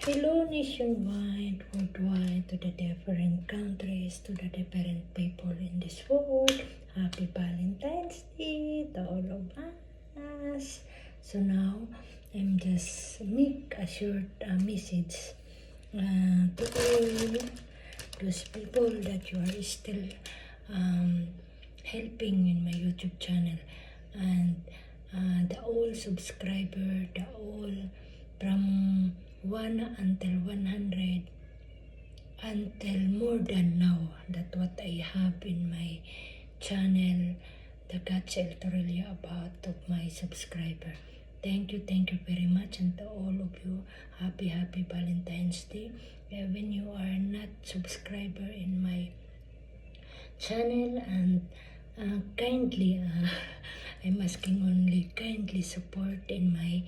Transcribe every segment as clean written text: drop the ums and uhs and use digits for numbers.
Hello nationwide, worldwide, to the different countries, to the different people in this world. Happy Valentine's Day to all of us. So now, I'm just make a short message to all those people that you are still helping in my YouTube channel, and the all subscriber, the all from 1 until 100 until more than now, that what I have in my channel, the God's Eltorilla, about of my subscriber. Thank you very much, and to all of you, happy Valentine's Day. When you are not subscriber in my channel, and kindly I'm asking only kindly support in my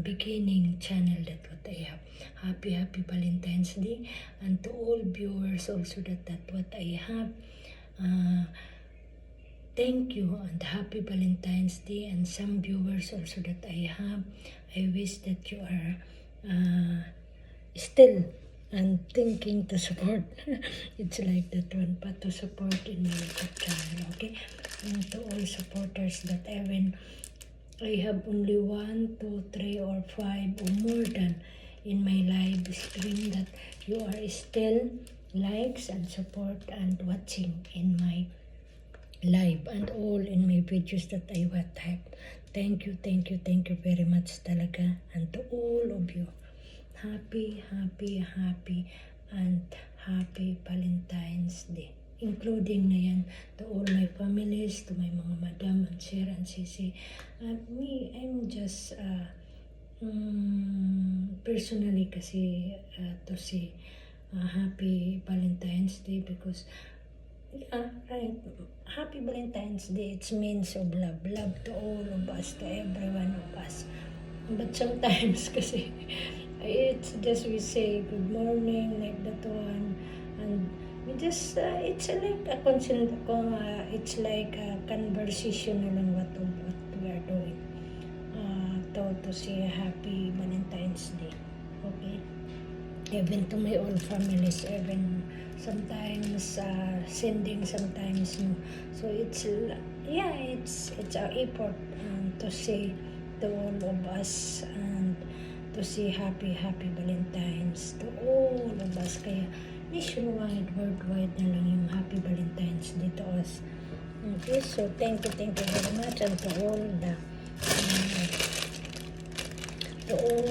beginning channel, that what I have. Happy Valentine's Day, and to all viewers also that what I have, thank you, and happy Valentine's Day. And some viewers also that I have, I wish that you are still and thinking to support. It's like that one, but to support in my YouTube channel, okay? And to all supporters that even I have only 1, 2, 3, or 5 or more than in my live stream, that you are still likes and support and watching in my live and all in my videos that I have. Thank you very much talaga. And to all of you, happy and happy Valentine's Day. Including na yan to all my families, to my mga madam and sir and sisi. And me, I'm just personally kasi to say happy Valentine's Day, because right, happy Valentine's Day, it means of love to all of us, to every one of us. But sometimes kasi it's just we say good morning like that one, and we just it's like a it's like a conversation na lang what we are doing to say happy Valentine's Day, okay? Even to my own families, even sometimes sending, sometimes no. So it's our effort to say to all of us, and to say happy Valentine's to all of us. Kaya nationwide, worldwide na lang yung happy Valentine's Day to us. Okay, so thank you very much, and to all the to all